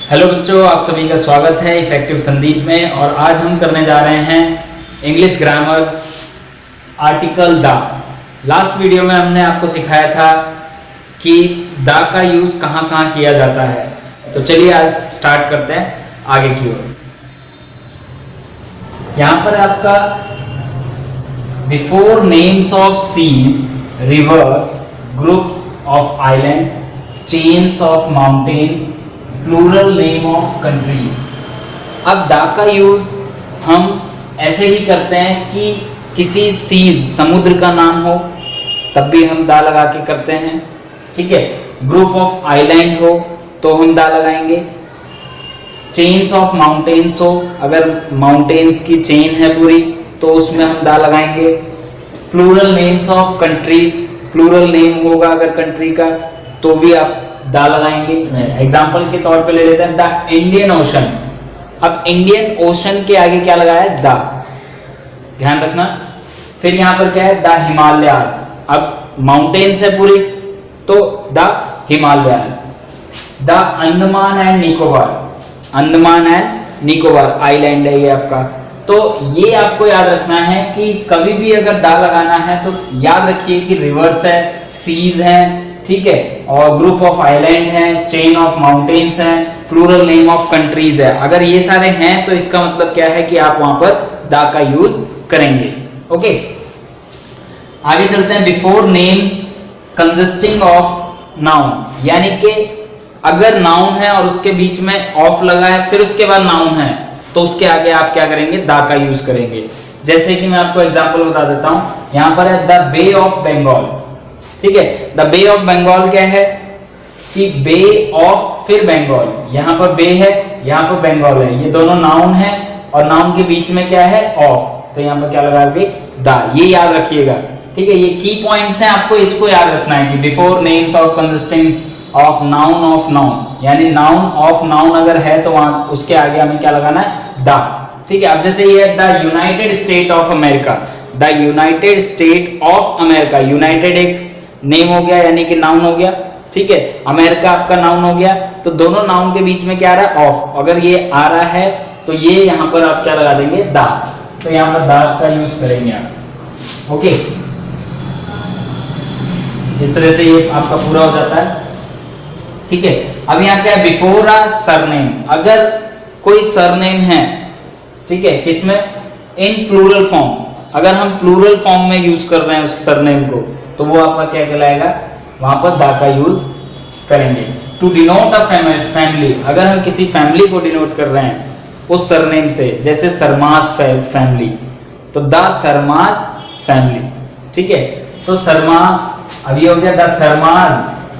Hello बच्चों, आप सभी का स्वागत है इफेक्टिव संदीप में। और आज हम करने जा रहे हैं English grammar article the. Last video में हमने आपको सिखाया था कि द का यूज कहाँ कहाँ किया जाता है। तो चलिए आज स्टार्ट करते हैं आगे की ओर। यहाँ पर आपका before names of seas, rivers, groups of island, chains of mountains, plural name of countries. अब दा का यूज हम ऐसे ही करते हैं कि किसी सीज, समुद्र का नाम हो तब भी हम दा लगा के करते हैं, ठीक है। ग्रुप ऑफ आइलैंड हो तो हम दा लगाएंगे। चेन्स ऑफ माउंटेन्स हो, अगर माउंटेन्स की चेन है पूरी तो उसमें हम दा लगाएंगे। Plural names of countries, plural name होगा अगर कंट्री का तो भी आप दा लगाएंगे। एग्जाम्पल के तौर पे ले लेते हैं द इंडियन ओशन। अब इंडियन ओशन के आगे क्या लगाया है? दा, ध्यान रखना। फिर यहां पर क्या है? द हिमालयाज। अब माउंटेन्स है पूरी तो the Himalayas. The Andaman and Nicobar, Andaman and Nicobar island है ये आपका। तो ये आपको याद रखना है कि कभी भी अगर दा लगाना है तो याद रखिए कि रिवर्स है, सीज है, ठीक है, और ग्रुप ऑफ आइलैंड है, चेन ऑफ माउंटेन्स है, प्लूरल नेम ऑफ कंट्रीज है। अगर ये सारे हैं तो इसका मतलब क्या है कि आप वहां पर दा का यूज करेंगे। ओके, आगे चलते हैं। Before names consisting of noun, यानी कि अगर नाउन है और उसके बीच में ऑफ लगा है फिर उसके बाद नाउन है तो उसके आगे आप क्या करेंगे? दा का यूज करेंगे। जैसे कि मैं आपको एग्जांपल बता देता हूं। यहां पर है द बे ऑफ बंगाल, ठीक है। द बे ऑफ बंगाल क्या है कि बे ऑफ फिर बंगाल, यहां पर बे है, यहां पर बंगाल है, ये दोनों नाउन है और नाउन के बीच में क्या है? ऑफ। तो यहां पर क्या लगाओगे? दा। ये याद रखिएगा, ठीक है। ये की पॉइंट्स हैं, आपको इसको याद रखना है कि before names of consisting of noun, यानी नाउन ऑफ नाउन अगर है तो वहां उसके आगे हमें क्या लगाना है? दा, ठीक है। अब जैसे ये है the United state of America, the United state of America. United एक नेम हो गया यानी कि नाउन हो गया, ठीक है। अमेरिका आपका नाउन हो गया। तो दोनों नाउन के बीच में क्या आ रहा है? ऑफ। अगर ये आ रहा है तो ये यहां पर आप क्या लगा देंगे? दा। तो यहां पर दा का यूज करेंगे आप। ओके, इस तरह से ये आपका पूरा हो जाता है, ठीक है। अब यहां क्या है? बिफोर अ सरनेम, अगर कोई सरनेम है, ठीक है, किसमें? In plural form. अगर हम प्लूरल फॉर्म में यूज कर रहे हैं उस सरनेम को तो वो आपका क्या कहलाएगा? वहां पर दा का यूज करेंगे। टू डिनोट अ फैमिली, अगर हम किसी फैमिली को डिनोट कर रहे हैं उस सरनेम से, जैसे सरमास फैमिली, तो द सरमास फैमिली, ठीक है। तो शर्मा, अब ये हो गया द शर्माज,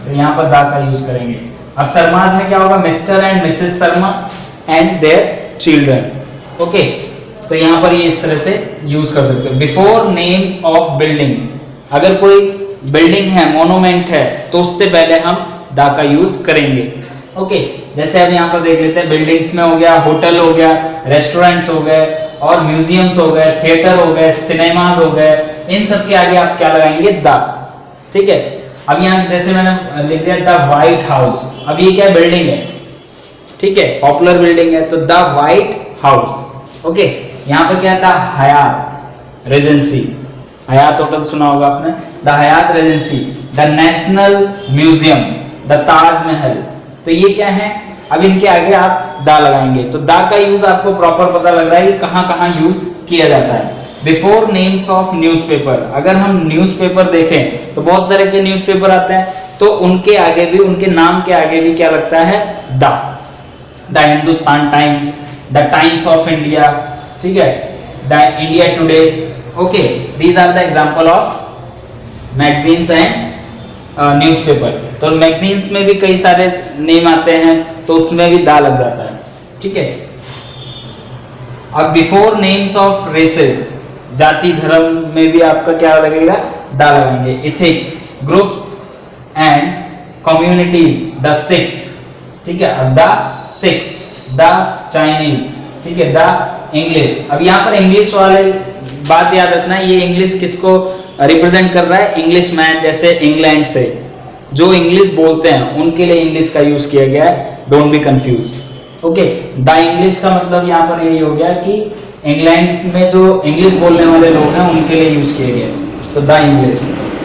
तो यहां पर दा का यूज करेंगे। अब शर्माज में क्या होगा? Mister and Mrs Sharma and their children. Okay, तो यहां पर ये इस तरह से यूज कर सकते हो। बिफोर नेम्स ऑफ बिल्डिंग्स, अगर कोई बिल्डिंग है, मोनूमेंट है, तो उससे पहले हम दा का यूज करेंगे। ओके, जैसे अब यहाँ पर देख लेते हैं। बिल्डिंग्स में हो गया, होटल हो गया, रेस्टोरेंट्स हो गए और म्यूजियम्स हो गए, थिएटर हो गए, सिनेमाज हो गए, इन सब के आगे आप क्या लगाएंगे? दा, ठीक है। अब यहाँ जैसे मैंने लिख दिया द व्हाइट हाउस। अब ये क्या है? बिल्डिंग है, ठीक है, पॉपुलर बिल्डिंग है, तो द व्हाइट हाउस। ओके, यहाँ पर क्या था? हयात रेजेंसी, हयात होटल सुना होगा आपने, the Hyatt Regency, the National Museum, the Taj Mahal. तो ये क्या है? अब इनके आगे आप दा लगाएंगे। तो दा का यूज आपको प्रॉपर पता लग रहा है कि कहां कहां यूज किया जाता है। बिफोर नेम्स ऑफ न्यूज़पेपर, अगर हम न्यूज़पेपर देखें तो बहुत तरह के न्यूज़पेपर आते हैं, तो उनके आगे भी, उनके नाम के आगे भी क्या लगता है? The. The Hindustan Times, the Times of India, ठीक है, the India Today. Okay, these are the example of magazines and newspaper. तो मैगजीन्स में भी कई सारे नेम आते हैं तो उसमें भी दा लग जाता है, ठीक है। अब बिफोर नेम्स ऑफ रेसेस, जाति धर्म में भी आपका क्या लगेगा? दा लगाएंगे। Ethics, groups and communities, the six, ठीक है। अब द सिक्स, द चाइनीज, ठीक है, द इंग्लिश। अब यहाँ पर इंग्लिश वाले बात याद रखना है, ये इंग्लिश किसको रिप्रेजेंट कर रहा है? इंग्लिश मैन, जैसे इंग्लैंड से जो इंग्लिश बोलते हैं उनके लिए इंग्लिश का यूज किया गया है, don't be confuse. Okay, the English का मतलब यहाँ पर यही हो गया कि इंग्लैंड में जो इंग्लिश बोलने वाले लोग हैं उनके लिए यूज किए गए, तो the English.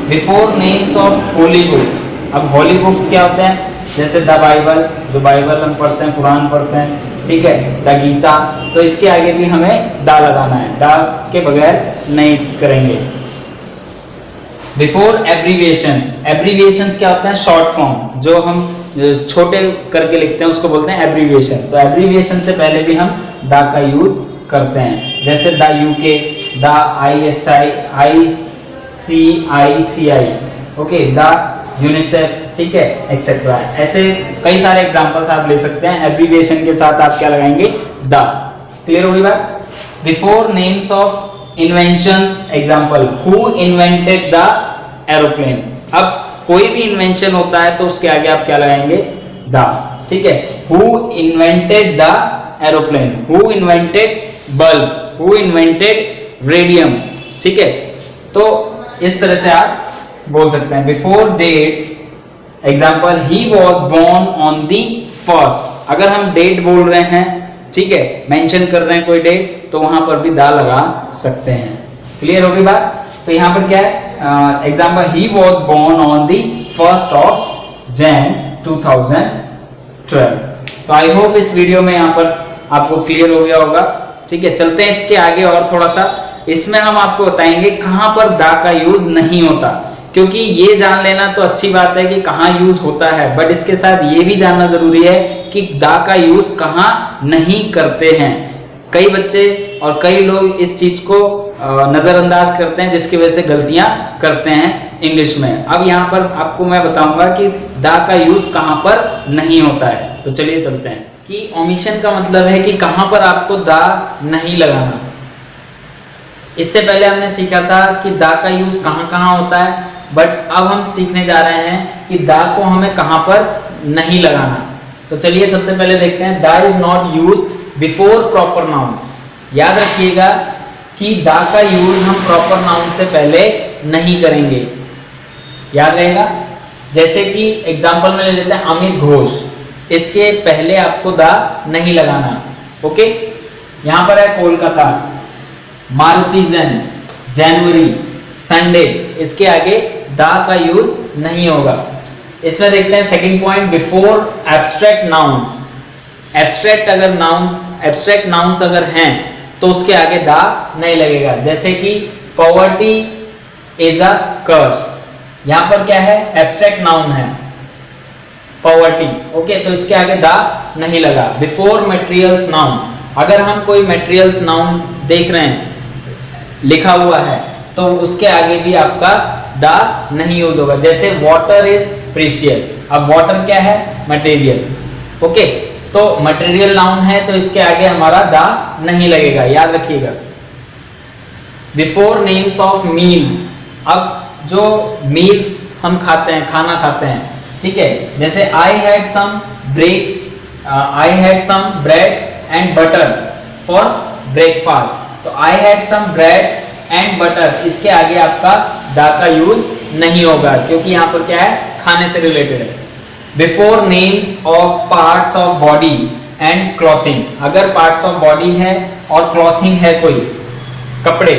Before names of holy books, अब होली बुक्स क्या होते हैं, जैसे द बाइबल, जो बाइबल हम पढ़ते हैं, कुरान पढ़ते हैं, ठीक है, द गीता, तो इसके आगे भी हमें दा लगाना है, दा के बगैर नहीं करेंगे। बिफोर एब्रीविएशंस, एब्रीविएशंस क्या होता है, शॉर्ट फॉर्म, जो हम छोटे करके लिखते हैं उसको बोलते हैं एब्रीविएशन। तो एब्रीविएशन से पहले भी हम दा का यूज करते हैं, जैसे the UK, the ICICI, okay, the UNICEF, ठीक है, एक्सेट्रा। ऐसे कई सारे एग्जांपल्स आप ले सकते हैं, एब्रीविएशन के साथ आप क्या लगाएंगे, द। क्लियर होगी बात। Before names of inventions, example, who invented the aeroplane. अब कोई भी इन्वेंशन होता है तो उसके आगे आप क्या लगाएंगे, द, ठीक है। Who invented the aeroplane, who invented bulb, who invented radium, ठीक है। तो इस तरह से आप बोल सकते हैं। Before dates, example, he was born on the first. अगर हम डेट बोल रहे हैं, ठीक है, मेंशन कर रहे हैं कोई डेट, तो वहां पर भी दा लगा सकते हैं। क्लियर होगी बात। तो यहाँ पर क्या है, example, he was born on the 1st of Jan 2012। तो आई होप इस वीडियो में यहाँ पर आपको क्लियर हो गया होगा, ठीक है। चलते हैं इसके आगे और थोड़ा सा, इसमें हम आपको बताएंगे कहां पर दा का यूज नहीं होता, क्योंकि ये जान लेना तो अच्छी बात है कि कहाँ यूज होता है, बट इसके साथ ये भी जानना जरूरी है कि दा का यूज कहाँ नहीं करते हैं। कई बच्चे और कई लोग इस चीज को नजरअंदाज करते हैं, जिसकी वजह से गलतियां करते हैं इंग्लिश में। अब यहाँ पर आपको मैं बताऊंगा कि दा का यूज कहाँ पर नहीं होता है। तो चलिए चलते हैं कि ओमिशन का मतलब है कि कहाँ पर आपको दा नहीं लगाना। इससे पहले हमने सीखा था कि दा का यूज कहाँ कहाँ होता है, बट अब हम सीखने जा रहे हैं कि दा को हमें कहाँ पर नहीं लगाना। तो चलिए सबसे पहले देखते हैं, दा is not use before proper nouns. याद रखिएगा कि दा का यूज हम प्रॉपर नाउन से पहले नहीं करेंगे, याद रहेगा। जैसे कि एग्जांपल में ले लेते हैं अमित घोष, इसके पहले आपको दा नहीं लगाना, ओके। यहां पर है कोलकाता, मारुति जैन, जनवरी, संडे, इसके आगे दा का यूज नहीं होगा। इसमें देखते हैं second point, before abstract nouns. Abstract nouns अगर हैं तो उसके आगे दा नहीं लगेगा, जैसे कि पॉवर्टी इज अ कर्स। यहां पर क्या है, एब्स्ट्रैक्ट नाउन है पॉवर्टी, ओके, तो इसके आगे दा नहीं लगा। बिफोर मटेरियल्स नाउन, अगर हम कोई मटेरियल्स नाउन देख रहे हैं लिखा हुआ है तो उसके आगे भी आपका दा नहीं यूज होगा, जैसे वाटर इज प्रीशियस। अब वाटर क्या है, मटेरियल, ओके, तो मटेरियल नाउन है तो इसके आगे हमारा दा नहीं लगेगा, याद रखिएगा। बिफोर नेम्स ऑफ मील्स, अब जो मील्स हम खाते हैं, खाना खाते हैं, ठीक है, जैसे I had some bread and butter for breakfast. तो I had some bread and butter, इसके आगे आपका दा का यूज नहीं होगा, क्योंकि यहां पर क्या है, खाने से रिलेटेड है। Before names of parts of body and clothing, अगर पार्ट्स ऑफ बॉडी है और क्लॉथिंग है कोई कपड़े,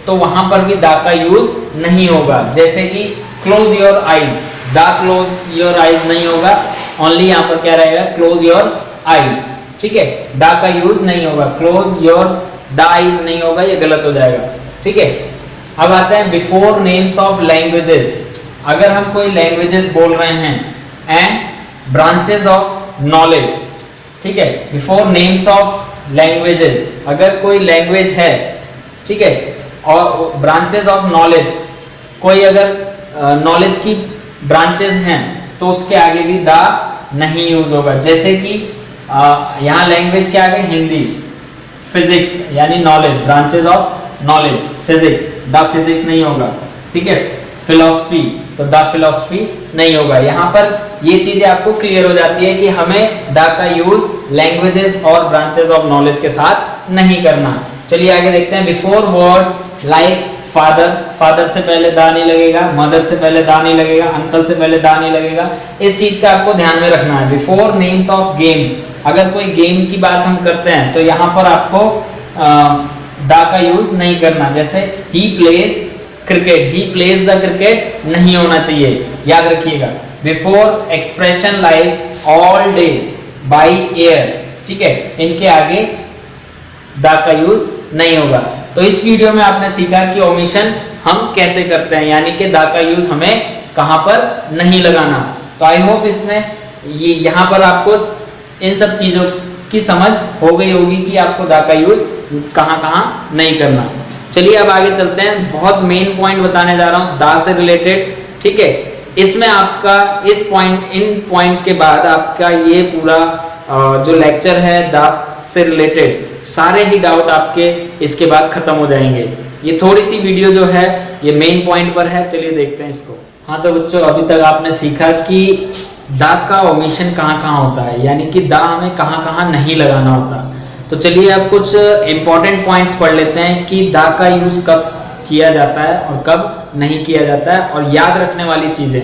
तो वहां पर भी दा का यूज नहीं होगा, जैसे कि क्लोज योर आईज, दा क्लोज योर आईज नहीं होगा, ओनली यहां पर क्या रहेगा, क्लोज योर आईज, ठीक है, दा का यूज नहीं होगा। क्लोज योर द आईज नहीं होगा, ये गलत हो जाएगा, ठीक है। अब आते हैं बिफोर नेम्स ऑफ लैंग्वेजेस, अगर हम कोई लैंग्वेजेस बोल रहे हैं एंड ब्रांचेस ऑफ नॉलेज, ठीक है, बिफोर नेम्स ऑफ लैंग्वेजेस, अगर कोई लैंग्वेज है, ठीक है, और ब्रांचेस ऑफ नॉलेज, कोई अगर नॉलेज की ब्रांचेस हैं तो उसके आगे भी दा नहीं यूज होगा, जैसे कि यहाँ लैंग्वेज के आगे हिंदी, फिजिक्स यानी knowledge, branches of knowledge, physics, the physics नहीं होगा, ठीक है। फिलॉसफी, तो द फिलॉसफी नहीं होगा। यहाँ पर ये चीजें आपको क्लियर हो जाती है कि हमें द का यूज लैंग्वेजेस और ब्रांचेस ऑफ नॉलेज के साथ नहीं करना। चलिए आगे देखते हैं। Before words like father, father से पहले दा नहीं लगेगा, मदर से पहले दा नहीं लगेगा, अंकल से पहले दा नहीं लगेगा, इस चीज का आपको ध्यान में रखना है। बिफोर नेम्स ऑफ गेम्स, अगर कोई गेम की बात हम करते हैं तो यहाँ पर आपको दा का यूज नहीं करना। जैसे he plays cricket, he plays the cricket नहीं होना चाहिए, याद रखिएगा। Before expression like all day by air, ठीक है, इनके आगे दा का यूज नहीं होगा। तो इस वीडियो में आपने सीखा कि ओमिशन हम कैसे करते हैं, यानी कि दा का यूज हमें कहां पर नहीं लगाना। तो आई होप इसमें ये यहाँ पर आपको इन सब चीजों की समझ हो गई होगी कि आपको दा का यूज कहां कहां नहीं करना। चलिए अब आगे चलते हैं। बहुत मेन पॉइंट बताने जा रहा हूं दा से रिलेटेड, ठीक है। इसमें आपका इस पॉइंट, इन पॉइंट के बाद आपका ये पूरा जो लेक्चर है दा से रिलेटेड, सारे ही डाउट आपके इसके बाद खत्म हो जाएंगे। ये थोड़ी सी वीडियो जो है ये मेन पॉइंट पर है, चलिए देखते हैं इसको। हाँ तो बच्चों, अभी तक आपने सीखा कि दा का ओमिशन कहाँ कहाँ होता है, यानी कि दा हमें कहाँ कहाँ नहीं लगाना होता। तो चलिए अब कुछ इंपॉर्टेंट पॉइंट्स पढ़ लेते हैं कि दा का यूज कब किया जाता है और कब नहीं किया जाता है, और याद रखने वाली चीजें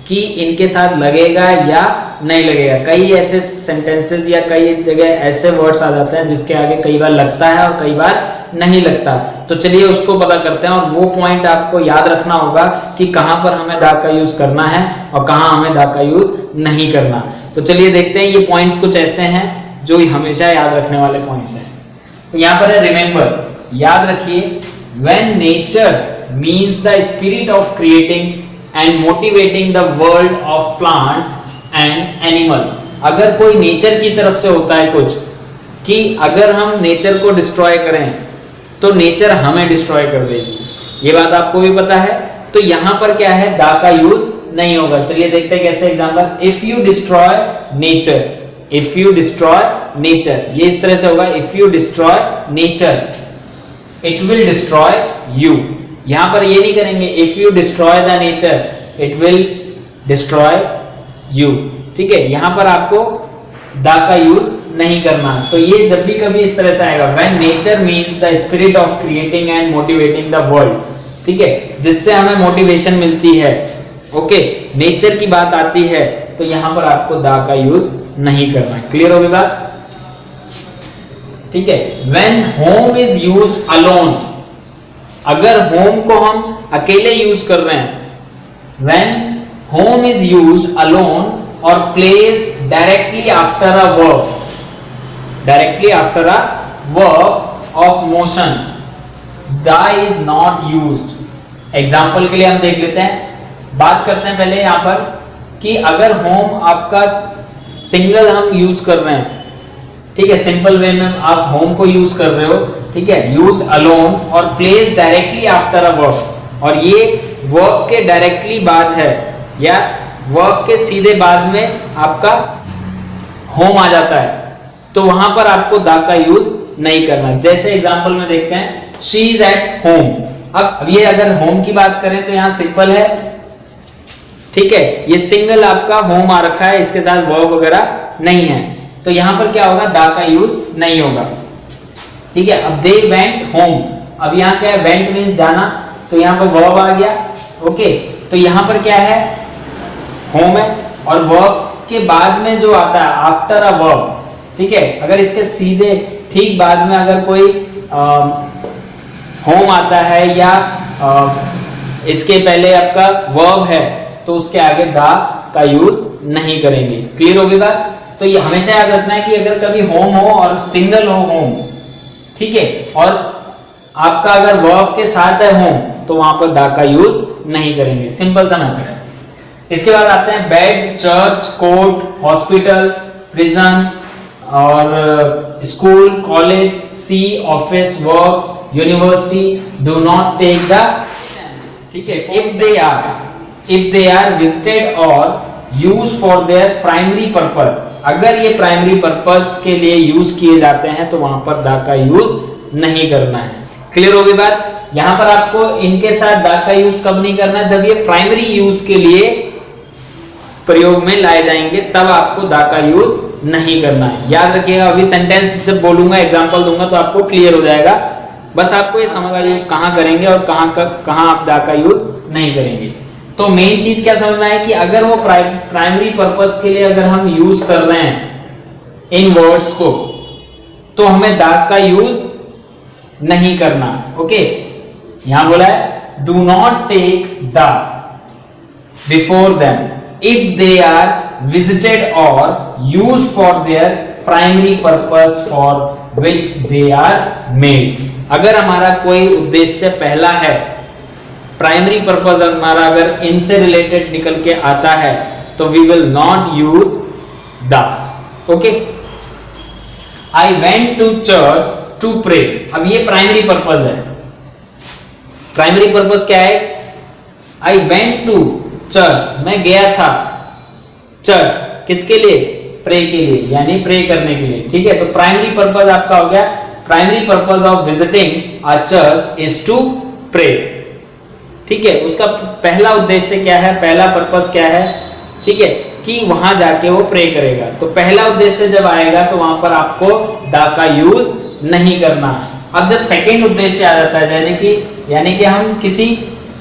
कि इनके साथ लगेगा या नहीं लगेगा। कई ऐसे सेंटेंसेस या कई जगह ऐसे वर्ड्स आ जाते हैं जिसके आगे कई बार लगता है और कई बार नहीं लगता। तो चलिए उसको पता करते हैं, और वो पॉइंट आपको याद रखना होगा कि कहाँ पर हमें दा का यूज करना है और कहाँ हमें दा का यूज नहीं करना। तो चलिए देखते हैं। ये पॉइंट्स कुछ ऐसे हैं जो हमेशा याद रखने वाले पॉइंट्स हैं। तो यहाँ पर है रिमेंबर, याद रखिए, when nature means the spirit of creating and motivating the world of plants and animals. अगर कोई नेचर की तरफ से होता है कुछ, कि अगर हम नेचर को डिस्ट्रॉय करें तो नेचर हमें डिस्ट्रॉय कर देगी, ये बात आपको भी पता है। तो यहां पर क्या है, दा का यूज नहीं होगा। चलिए देखते हैं कैसे example. If you destroy nature, if you destroy nature, ये इस तरह से होगा, if you destroy nature it will destroy you. यहां पर ये नहीं करेंगे, if you destroy the nature it will destroy you, ठीक है। यहां पर आपको दा का यूज नहीं करना। तो ये जब भी कभी इस तरह से आएगा, when nature means the spirit of creating and motivating the world, ठीक है, जिससे हमें मोटिवेशन मिलती है, ओके, नेचर की बात आती है, तो यहां पर आपको दा का यूज नहीं करना। क्लियर होगी बात, ठीक है। When home is used alone, अगर होम को हम अकेले यूज कर रहे हैं, when home is used alone और placed directly after a verb, directly after a verb of motion, the is not used. Example के लिए हम देख लेते हैं, बात करते हैं पहले यहां पर कि अगर होम आपका सिंगल हम यूज कर रहे हैं, ठीक है, सिंपल वे में आप होम को यूज कर रहे हो, ठीक है, यूज्ड अलोन और place directly after a verb, और ये वर्ब के डायरेक्टली बाद है या वर्ब के सीधे बाद में आपका होम आ जाता है, तो वहां पर आपको दा का यूज नहीं करना। जैसे एग्जांपल में देखते हैं, शी इज एट होम। अब ये अगर होम की बात करें तो यहां सिंपल है, ठीक है, ये सिंगल आपका होम आ रखा है, इसके साथ वर्ब वगैरह नहीं है, तो यहां पर क्या होगा, दा का यूज नहीं होगा, ठीक है। अब दे वेंट होम, अब यहां क्या है, वेंट मींस जाना, तो यहां पर वर्ब आ गया, ओके। तो यहां पर क्या है, होम है, और वर्ब के बाद में जो आता है आफ्टर अ वर्ब, ठीक है, अगर इसके सीधे ठीक बाद में अगर कोई होम आता है या इसके पहले आपका वर्ब है, तो उसके आगे दा का यूज नहीं करेंगे। क्लियर होगी बात। तो ये हमेशा याद रखना है कि अगर कभी होम हो और सिंगल हो होम, ठीक है, और आपका अगर वर्ब के साथ है होम, तो वहां पर दा का यूज नहीं करेंगे। सिंपल सा मेथड है। इसके बाद आते हैं bed, church, court, hospital, prison और school, college, sea, office, work, university, do not take the, ठीक है, इफ दे आर विजिटेड और use for their primary purpose, अगर ये प्राइमरी पर्पस के लिए यूज किए जाते हैं तो वहां पर दा का यूज नहीं करना है। क्लियर होगी बात। यहां पर आपको इनके साथ दा का यूज कब नहीं करना, जब ये प्राइमरी यूज के लिए प्रयोग में लाए जाएंगे, तब आपको दा का यूज नहीं करना है। याद रखिएगा, अभी सेंटेंस जब बोलूंगा, एग्जांपल दूंगा, तो आपको क्लियर हो जाएगा। बस आपको ये समझ आ यूज कहां करेंगे और कहां आप दा का यूज नहीं करेंगे। तो मेन चीज क्या समझना है कि अगर वो प्राइमरी पर्पस के लिए अगर हम यूज कर रहे हैं, इन वर्ड्स को, तो हमें दैट का यूज नहीं करना। ओके, यहां बोला है do not take the before them if they are visited और used for their primary purpose for which they are made. अगर हमारा कोई उद्देश्य पहला है, प्राइमरी पर्पस हमारा अगर इनसे रिलेटेड निकल के आता है, तो we will not use the. Okay, I went to church to pray. अब ये प्राइमरी पर्पस है। प्राइमरी पर्पस क्या है? आई वेंट टू चर्च, मैं गया था चर्च, किसके लिए? प्रे के लिए, यानी प्रे करने के लिए। ठीक है, तो प्राइमरी पर्पस आपका हो गया, primary purpose of visiting a church is to pray. ठीक है, उसका पहला उद्देश्य क्या है, पहला पर्पस क्या है? ठीक है, कि वहां जाके वो प्रे करेगा। तो पहला उद्देश्य जब आएगा तो वहां पर आपको द का यूज नहीं करना। अब जब सेकंड उद्देश्य आ जाता है, यानी कि हम किसी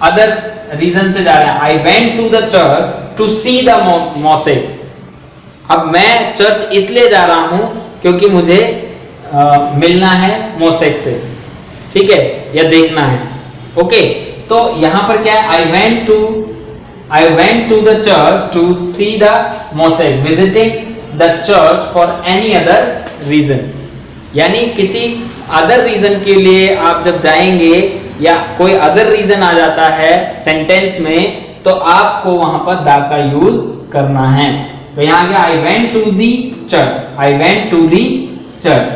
अदर रीजन से जा रहे हैं, I went to the church to see the mosaic. अब मैं चर्च इसलिए जा रहा हूं क्योंकि मुझे मिलना है मोसेक से, ठीक है, या देखना है। ओके, तो यहां पर क्या है? I went to the church to see the mosaic, visiting the church for any other reason. यानी किसी अदर रीजन के लिए आप जब जाएंगे या कोई अदर रीजन आ जाता है सेंटेंस में, तो आपको वहां पर द का यूज करना है। तो यहां क्या? I went to the church, I went to the church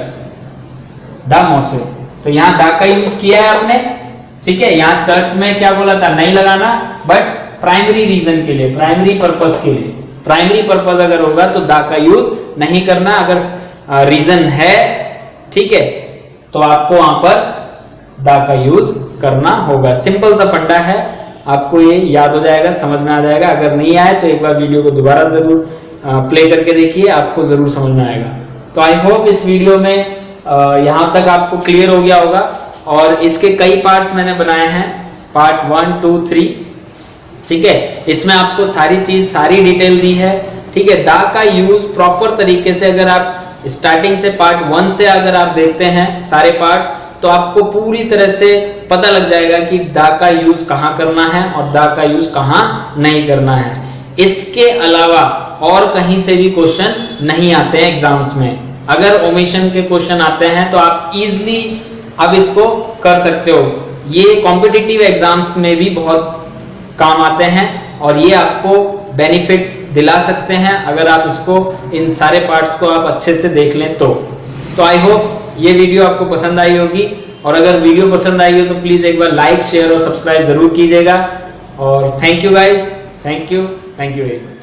the mosaic. तो यहां द का यूज किया है आपने। ठीक है, यहां चर्च में क्या बोला था? नहीं लगाना, बट प्राइमरी रीजन के लिए, प्राइमरी पर्पस के लिए। प्राइमरी पर्पस अगर होगा तो द का यूज नहीं करना। अगर रीजन है, ठीक है, तो आपको वहां पर द का यूज करना होगा। सिंपल सा फंडा है, आपको ये याद हो जाएगा, समझ में आ जाएगा। अगर नहीं आए तो एक बार वीडियो को दोबारा जरूर प्ले करके देखिए, आपको जरूर समझ में आएगा। तो आई होप इस वीडियो में यहां तक आपको क्लियर हो गया होगा। और इसके कई पार्ट्स मैंने बनाए हैं, पार्ट 1, 2, 3। ठीक है, इसमें आपको सारी चीज, सारी डिटेल दी है। ठीक है, द का यूज प्रॉपर तरीके से अगर आप स्टार्टिंग से पार्ट 1 से अगर आप देखते हैं सारे पार्ट्स, तो आपको पूरी तरह से पता लग जाएगा कि द का यूज कहां करना है और द का यूज कहां नहीं करना है। इसके अलावा और कहीं से भी क्वेश्चन नहीं आते हैं एग्जाम्स में। अगर ओमिशन के क्वेश्चन आते हैं तो आप इजीली अब इसको कर सकते हो। ये कॉम्पिटिटिव एग्जाम्स में भी बहुत काम आते हैं और ये आपको बेनिफिट दिला सकते हैं अगर आप इसको, इन सारे पार्ट्स को आप अच्छे से देख लें तो आई होप ये वीडियो आपको पसंद आई होगी। और अगर वीडियो पसंद आई हो तो प्लीज एक बार लाइक, शेयर और सब्सक्राइब जरूर कीजिएगा। और thank you guys, thank you very much.